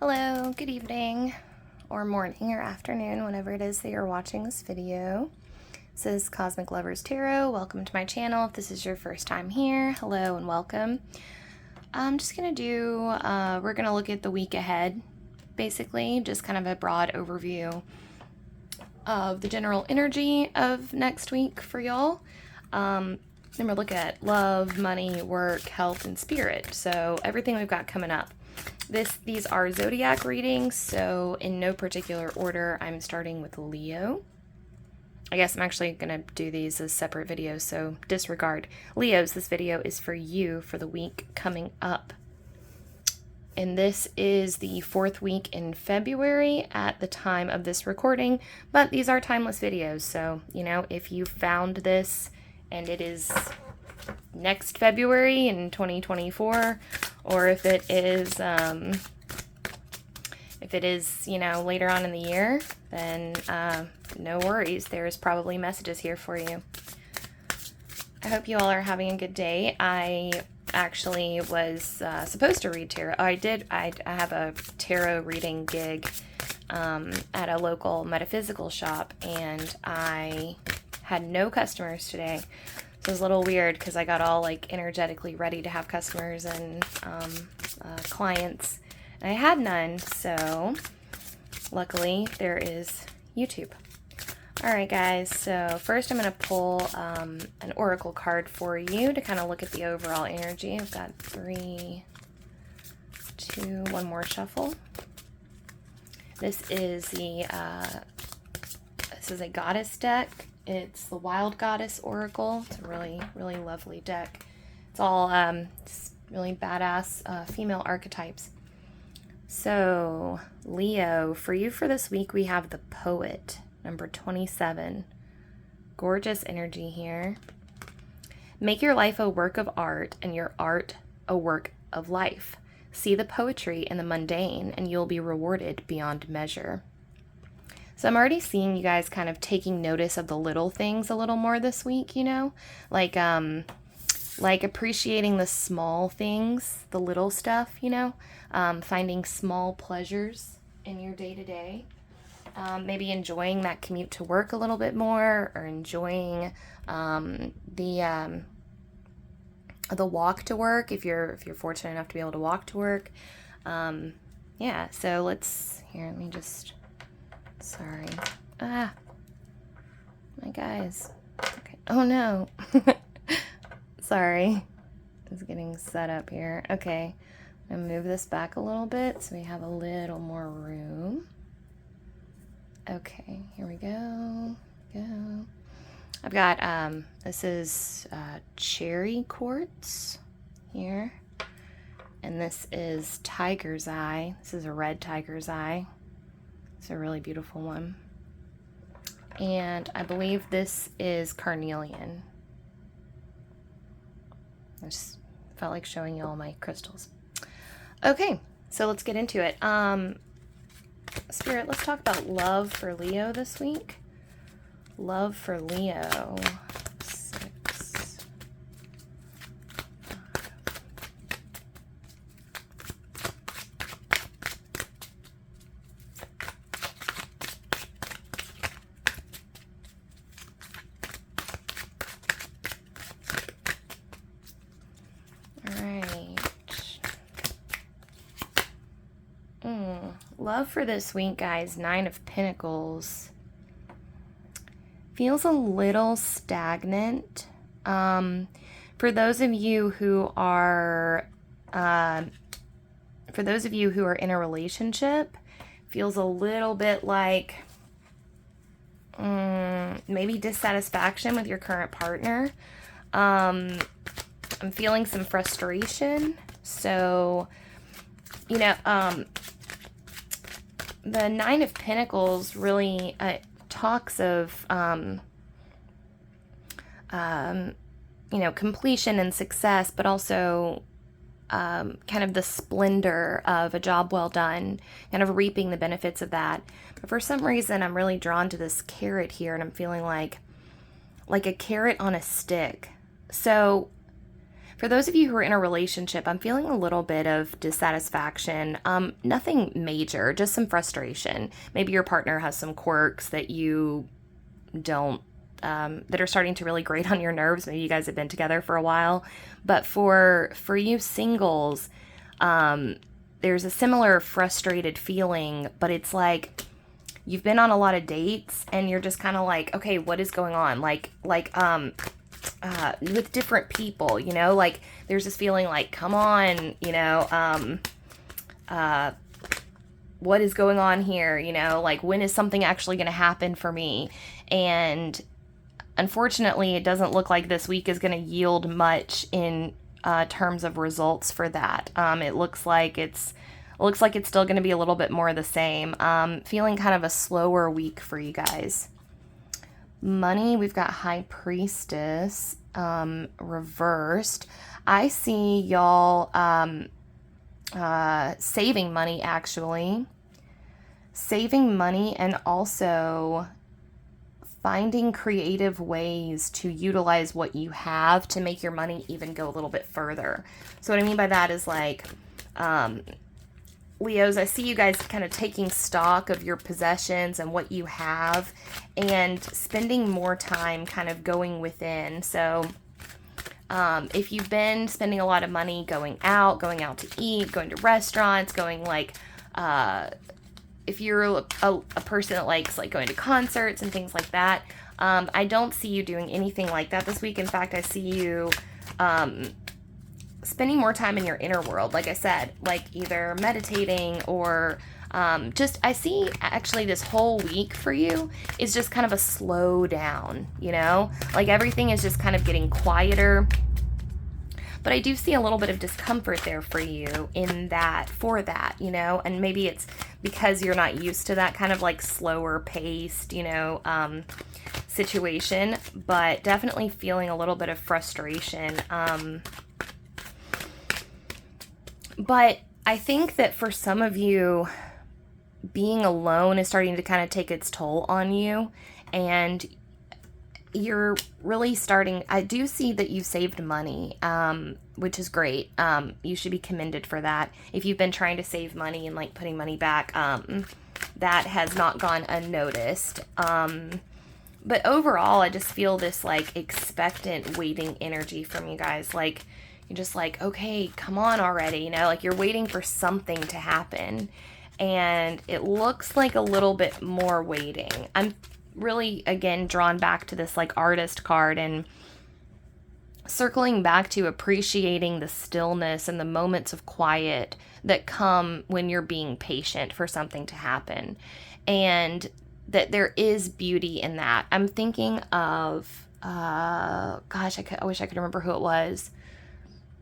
Hello, good evening, or morning, or afternoon, whenever it is that you're watching this video. This is Cosmic Lovers Tarot. Welcome to my channel. If this is your first time here, hello and welcome. I'm just going to do, we're going to look at the week ahead, basically, just kind of a broad overview of the general energy of next week for y'all. Then we'll look at love, money, work, health, and spirit. So everything we've got coming up. These are zodiac readings, so in no particular order, I'm starting with Leo. I guess I'm actually going to do these as separate videos, so disregard. Leos, this video is for you for the week coming up. And this is the 4th week in February at the time of this recording, but these are timeless videos, so, you know, if you found this and it is next February in 2024, or if it is, you know, later on in the year, then no worries. There's probably messages here for you. I hope you all are having a good day. I actually was supposed to read tarot. I have a tarot reading gig at a local metaphysical shop, and I had no customers today. So it was a little weird because I got all like energetically ready to have customers and clients, and I had none. So luckily there is YouTube. All right, guys. So first I'm going to pull an oracle card for you to kind of look at the overall energy. I've got 3, 2, one more shuffle. This is a goddess deck. It's the Wild Goddess Oracle. It's a really, really lovely deck. It's all really badass female archetypes. So, Leo, for you for this week, we have the Poet, number 27. Gorgeous energy here. Make your life a work of art and your art a work of life. See the poetry in the mundane and you'll be rewarded beyond measure. So I'm already seeing you guys kind of taking notice of the little things a little more this week, you know, like appreciating the small things, the little stuff, you know, finding small pleasures in your day-to-day. Maybe enjoying that commute to work a little bit more, or enjoying the walk to work if you're fortunate enough to be able to walk to work. Yeah, so let me just. Sorry. My guys. Okay. Oh no. Sorry. It's getting set up here. Okay. I'm going to move this back a little bit so we have a little more room. Okay. Here we go. I've got, this is cherry quartz here. And this is tiger's eye. This is a red tiger's eye. It's a really beautiful one. And I believe this is carnelian. I just felt like showing you all my crystals. Okay, so let's get into it. Spirit, let's talk about love for Leo this week. Love for Leo. 6. Love for this week, guys. 9 of Pentacles. Feels a little stagnant. For those of you who are in a relationship, feels a little bit like maybe dissatisfaction with your current partner. I'm feeling some frustration. So, you know, the 9 of Pentacles really talks of, you know, completion and success, but also kind of the splendor of a job well done, kind of reaping the benefits of that. But for some reason, I'm really drawn to this carrot here, and I'm feeling like a carrot on a stick. So For those of you who are in a relationship, I'm feeling a little bit of dissatisfaction. Nothing major, just some frustration. Maybe your partner has some quirks that you don't, that are starting to really grate on your nerves. Maybe you guys have been together for a while. But for you singles, there's a similar frustrated feeling, but it's like you've been on a lot of dates and you're just kind of like, okay, what is going on? With different people, you know, like there's this feeling like, come on, you know, what is going on here? You know, like when is something actually going to happen for me? And unfortunately, it doesn't look like this week is going to yield much in terms of results for that. It looks like it's still going to be a little bit more of the same. Feeling kind of a slower week for you guys. Money, we've got High Priestess reversed. I see y'all saving money, actually. Saving money and also finding creative ways to utilize what you have to make your money even go a little bit further. So what I mean by that is like, Leos, I see you guys kind of taking stock of your possessions and what you have and spending more time kind of going within. So if you've been spending a lot of money going out to eat, going to restaurants, going like, if you're a person that likes like going to concerts and things like that, I don't see you doing anything like that this week. In fact, I see you spending more time in your inner world, like I said, like either meditating or just, I see actually this whole week for you is just kind of a slow down, you know, like everything is just kind of getting quieter. But I do see a little bit of discomfort there for you in that, for that, you know, and maybe it's because you're not used to that kind of like slower paced, you know, situation, but definitely feeling a little bit of frustration. But I think that for some of you, being alone is starting to kind of take its toll on you, and you're really starting, I do see that you saved money, which is great. You should be commended for that. If you've been trying to save money and like putting money back, that has not gone unnoticed. But overall, I just feel this like expectant waiting energy from you guys. Like, you're just like, okay, come on already, you know, like you're waiting for something to happen. And it looks like a little bit more waiting. I'm really, again, drawn back to this like artist card and circling back to appreciating the stillness and the moments of quiet that come when you're being patient for something to happen. And that there is beauty in that. I'm thinking of, gosh, I wish I could remember who it was.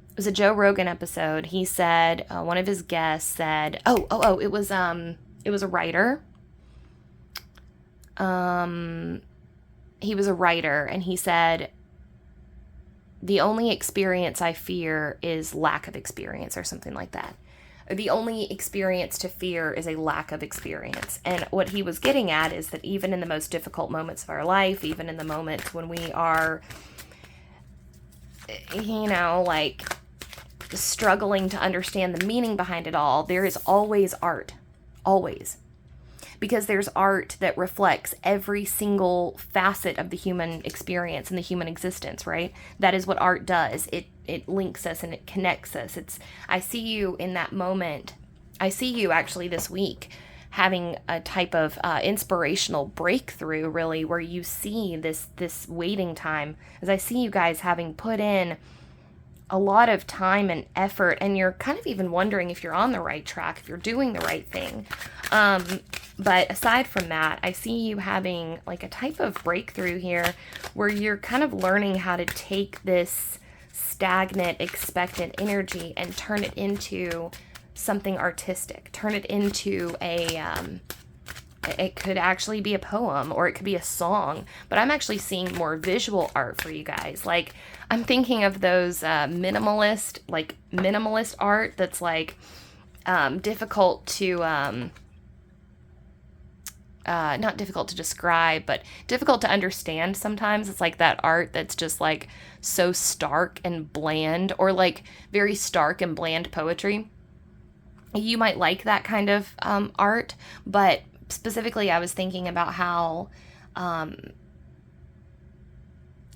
It was a Joe Rogan episode. He said, one of his guests said, it was a writer. He was a writer, and he said, the only experience I fear is lack of experience, or something like that. The only experience to fear is a lack of experience. And what he was getting at is that even in the most difficult moments of our life, even in the moments when we are, you know, like struggling to understand the meaning behind it all, there is always art. Always. Because there's art that reflects every single facet of the human experience and the human existence, right? That is what art does. It links us and it connects us. I see you in that moment. I see you actually this week having a type of inspirational breakthrough, really, where you see this waiting time. As I see you guys having put in a lot of time and effort, and you're kind of even wondering if you're on the right track, if you're doing the right thing. But aside from that, I see you having like a type of breakthrough here where you're kind of learning how to take this stagnant, expectant energy and turn it into something artistic. Turn it into it could actually be a poem, or it could be a song, but I'm actually seeing more visual art for you guys. Like, I'm thinking of those minimalist art that's like difficult to not difficult to describe, but difficult to understand sometimes. It's like that art that's just like so stark and bland, or like very stark and bland poetry. You might like that kind of art, but specifically I was thinking about how, I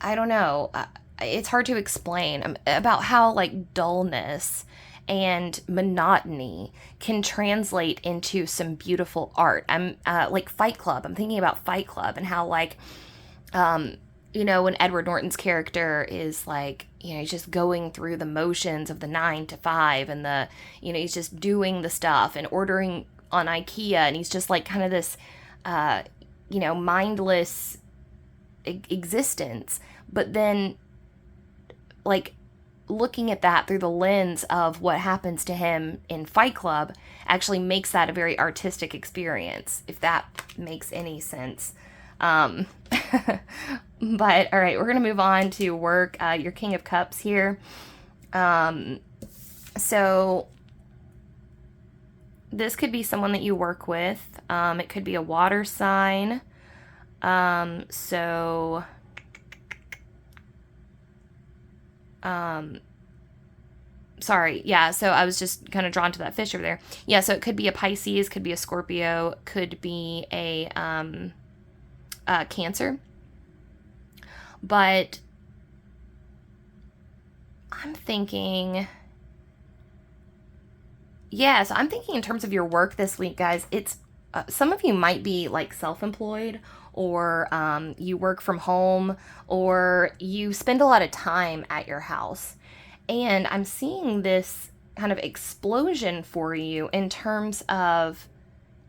don't know, it's hard to explain, about how like dullness and monotony can translate into some beautiful art. I'm like Fight Club. I'm thinking about Fight Club and how like, when Edward Norton's character is like, he's just going through the motions of the 9 to 5 and he's just doing the stuff and ordering on IKEA, and he's just like kind of this, mindless existence. But then like looking at that through the lens of what happens to him in Fight Club actually makes that a very artistic experience, if that makes any sense. But all right, we're going to move on to work. Your King of Cups here. So this could be someone that you work with. It could be a water sign. Sorry. Yeah. So I was just kind of drawn to that fish over there. Yeah. So it could be a Pisces, could be a Scorpio, could be a Cancer. But I'm thinking, so I'm thinking in terms of your work this week, guys, it's, some of you might be like self-employed, or you work from home, or you spend a lot of time at your house. And I'm seeing this kind of explosion for you in terms of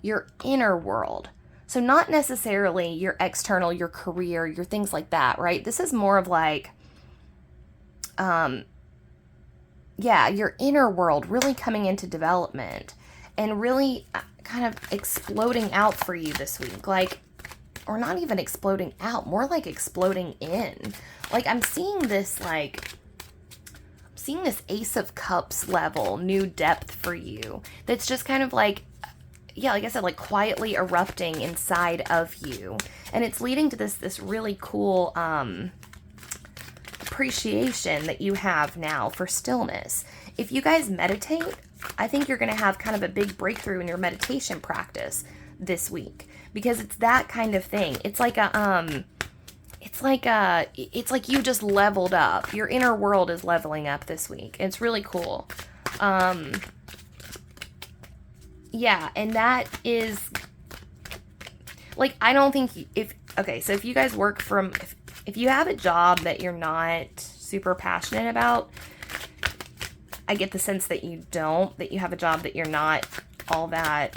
your inner world. So not necessarily your external, your career, your things like that, right? This is more of like, your inner world really coming into development and really kind of exploding out for you this week. Like, or not even exploding out, more like exploding in. Like, I'm seeing this Ace of Cups level new depth for you that's just kind of like, like I said, like quietly erupting inside of you. And it's leading to this really cool appreciation that you have now for stillness. If you guys meditate, I think you're going to have kind of a big breakthrough in your meditation practice this week, because it's that kind of thing. It's like it's like you just leveled up. Your inner world is leveling up this week. It's really cool. And that is like, I don't think so if you guys work from, if you have a job that you're not super passionate about, I get the sense that you have a job that you're not all that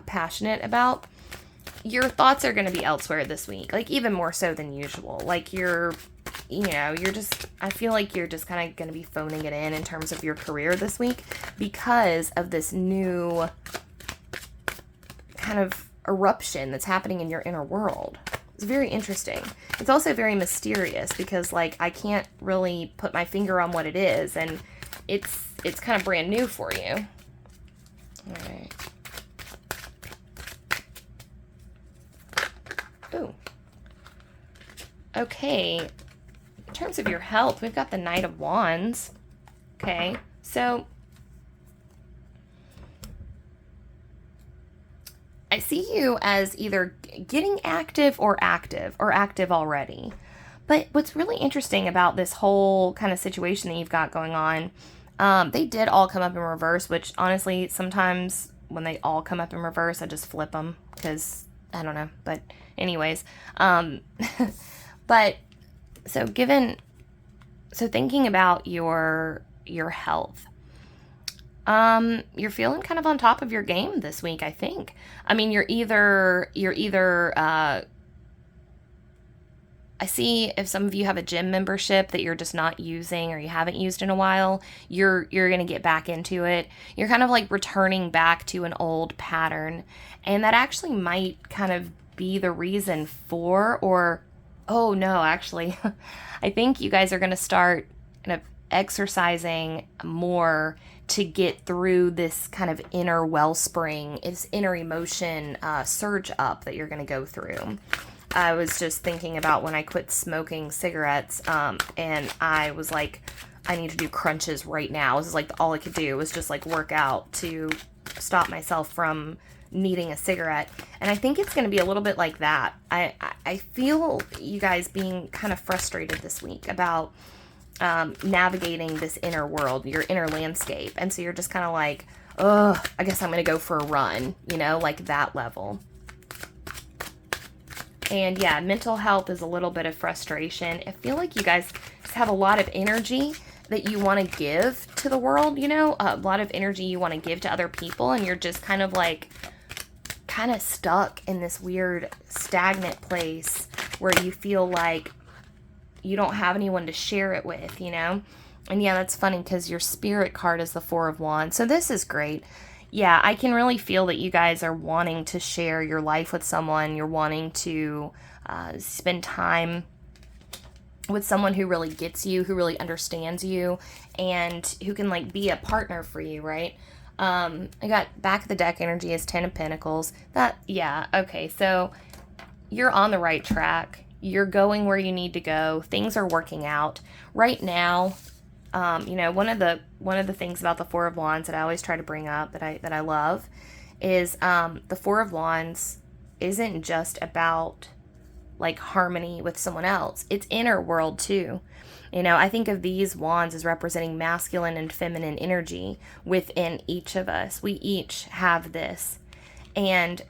passionate about. Your thoughts are going to be elsewhere this week, like even more so than usual. Like you're just, I feel like you're just kind of going to be phoning it in terms of your career this week, because of this new kind of eruption that's happening in your inner world. It's very interesting. It's also very mysterious, because like I can't really put my finger on what it is, and it's kind of brand new for you. All right. Ooh. Okay. In terms of your health, we've got the Knight of Wands. Okay. So I see you as either getting active or active already. But what's really interesting about this whole kind of situation that you've got going on, they did all come up in reverse, which honestly, sometimes when they all come up in reverse, I just flip them because I don't know. But anyways, but so thinking about your health, you're feeling kind of on top of your game this week, I think. I mean, you're either I see if some of you have a gym membership that you're just not using or you haven't used in a while, you're going to get back into it. You're kind of like returning back to an old pattern. And that actually might kind of be the reason for, or, oh no, actually, I think you guys are going to start exercising more to get through this kind of inner wellspring, this inner emotion surge up that you're going to go through. I was just thinking about when I quit smoking cigarettes, and I was like, I need to do crunches right now. This is like all I could do was just like work out to stop myself from needing a cigarette. And I think it's going to be a little bit like that. I feel you guys being kind of frustrated this week about navigating this inner world, your inner landscape. And so you're just kind of like, oh, I guess I'm going to go for a run, you know, like that level. And yeah, mental health is a little bit of frustration. I feel like you guys just have a lot of energy that you want to give to the world, you know, a lot of energy you want to give to other people. And you're just kind of like, kind of stuck in this weird stagnant place where you feel like you don't have anyone to share it with, you know? And yeah, that's funny because your spirit card is the Four of Wands. So this is great. Yeah, I can really feel that you guys are wanting to share your life with someone. You're wanting to spend time with someone who really gets you, who really understands you, and who can like be a partner for you, right? I got back of the deck energy is 10 of Pentacles. Yeah, okay, so you're on the right track. You're going where you need to go. Things are working out. Right now, you know, one of the things about the Four of Wands that I always try to bring up that I love is the Four of Wands isn't just about like harmony with someone else. It's inner world too. You know, I think of these wands as representing masculine and feminine energy within each of us. We each have this. And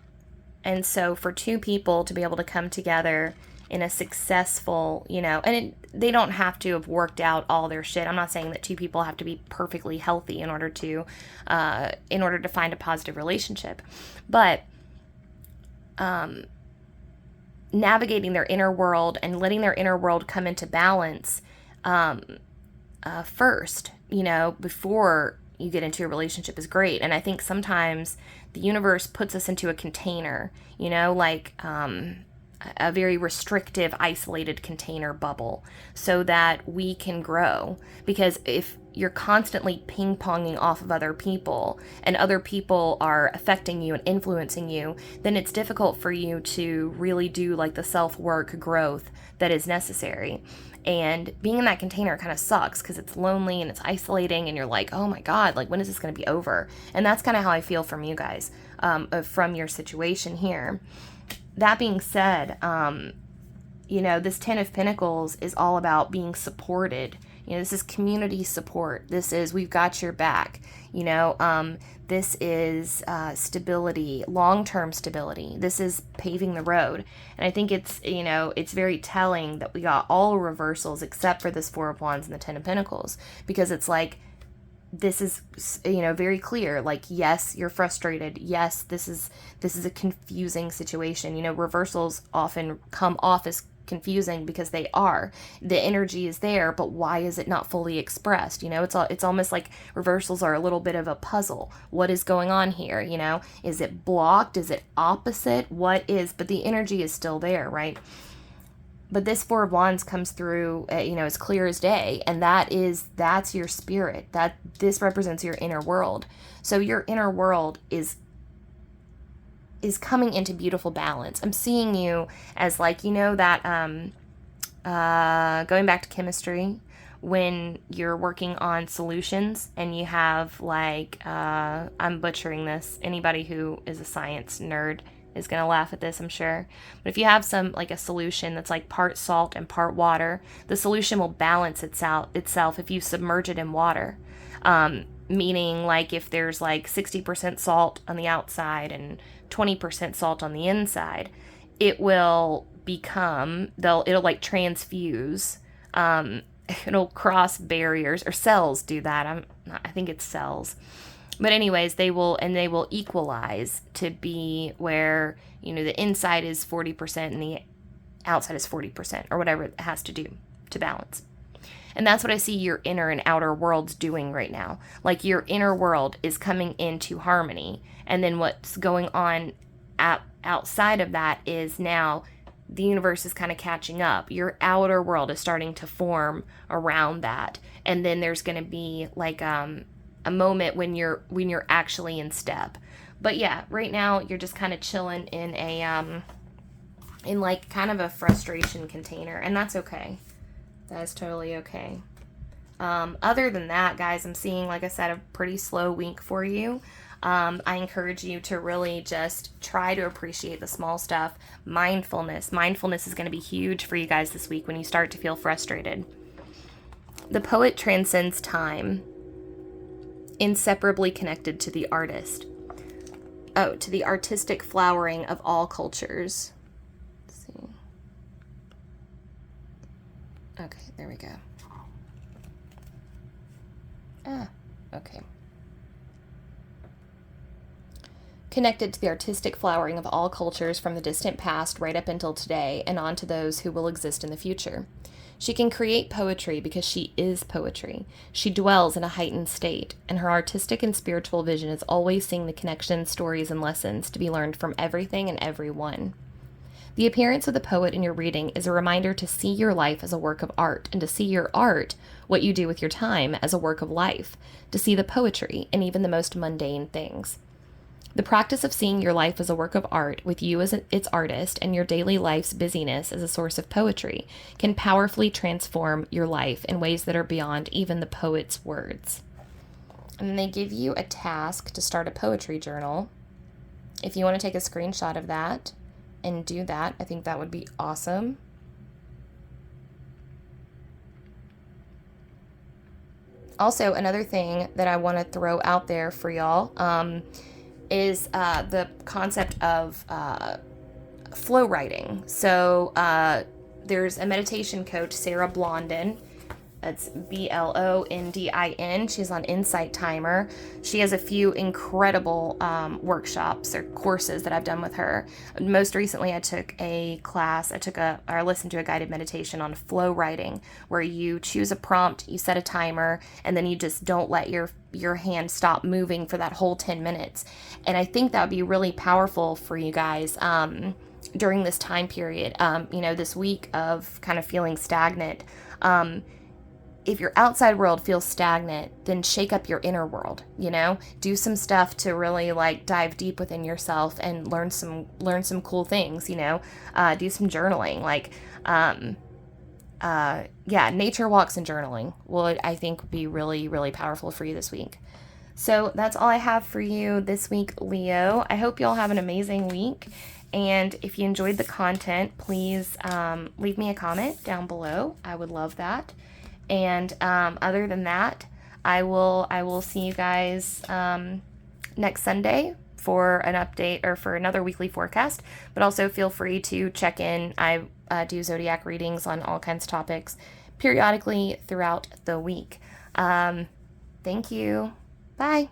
so for two people to be able to come together in a successful, you know, and they don't have to have worked out all their shit. I'm not saying that two people have to be perfectly healthy in order to find a positive relationship. But navigating their inner world and letting their inner world come into balance first, you know, before you get into a relationship is great. And I think sometimes the universe puts us into a container, you know, like a very restrictive, isolated container bubble so that we can grow. Because if you're constantly ping-ponging off of other people and other people are affecting you and influencing you, then it's difficult for you to really do like the self-work growth that is necessary. And being in that container kind of sucks because it's lonely and it's isolating and you're like, oh my God, like when is this going to be over? And that's kind of how I feel from you guys, from your situation here. That being said, you know, this 10 of Pentacles is all about being supported. You know, this is community support. This is, we've got your back. You know, this is stability, long-term stability. This is paving the road. And I think it's, you know, it's very telling that we got all reversals except for this Four of Wands and the 10 of Pentacles. Because it's like, this is, you know, very clear. Like, yes, you're frustrated. Yes, this is a confusing situation. You know, reversals often come off as confusing because they are. The energy is there, but why is it not fully expressed? You know, it's almost like reversals are a little bit of a puzzle. What is going on here? You know, is it blocked? Is it opposite? What is? But the energy is still there, right? But this Four of Wands comes through, you know, as clear as day. And that's your spirit. This represents your inner world. So your inner world is coming into beautiful balance. I'm seeing you as like, you know, that, going back to chemistry, when you're working on solutions and you have like, I'm butchering this. Anybody who is a science nerd is going to laugh at this, I'm sure. But if you have a solution that's like part salt and part water, the solution will balance itself if you submerge it in water. Meaning like if there's like 60% salt on the outside and 20% salt on the inside, it will it'll like transfuse, it'll cross barriers, or cells do that. I think it's cells. But anyways, they will equalize to be where, you know, the inside is 40% and the outside is 40%, or whatever it has to do to balance. And that's what I see your inner and outer worlds doing right now. Like your inner world is coming into harmony. And then what's going on outside of that is now the universe is kind of catching up. Your outer world is starting to form around that. And then there's going to be like a moment when you're actually in step. But yeah, right now you're just kind of chilling in a in like kind of a frustration container, and that's okay. That is totally okay. Other than that, guys, I'm seeing, like I said, a pretty slow week for you. I encourage you to really just try to appreciate the small stuff. Mindfulness. Mindfulness is going to be huge for you guys this week when you start to feel frustrated. The poet transcends time, inseparably connected to the artist. Oh, to the artistic flowering of all cultures. Let's see. Okay, there we go. Okay. Connected to the artistic flowering of all cultures from the distant past right up until today and on to those who will exist in the future. She can create poetry because she is poetry. She dwells in a heightened state, and her artistic and spiritual vision is always seeing the connections, stories, and lessons to be learned from everything and everyone. The appearance of the poet in your reading is a reminder to see your life as a work of art, and to see your art, what you do with your time, as a work of life, to see the poetry in even the most mundane things. The practice of seeing your life as a work of art, with you as its artist and your daily life's busyness as a source of poetry, can powerfully transform your life in ways that are beyond even the poet's words. And then they give you a task to start a poetry journal. If you want to take a screenshot of that and do that, I think that would be awesome. Also, another thing that I want to throw out there for y'all, is the concept of flow writing. So there's a meditation coach, Sarah Blondin. That's Blondin. She's on Insight Timer. She has a few incredible workshops or courses that I've done with her. Most recently, I took a class. I listened to a guided meditation on flow writing, where you choose a prompt, you set a timer, and then you just don't let your hand stop moving for that whole 10 minutes. And I think that would be really powerful for you guys during this time period. This week of kind of feeling stagnant. If your outside world feels stagnant, then shake up your inner world, do some stuff to really like dive deep within yourself and learn some cool things, do some journaling, nature walks and journaling would, I think, be really, really powerful for you this week. So that's all I have for you this week, Leo. I hope you all have an amazing week. And if you enjoyed the content, please leave me a comment down below. I would love that. And other than that, I will see you guys next Sunday for an update or for another weekly forecast. But also feel free to check in. I do zodiac readings on all kinds of topics periodically throughout the week. Thank you. Bye.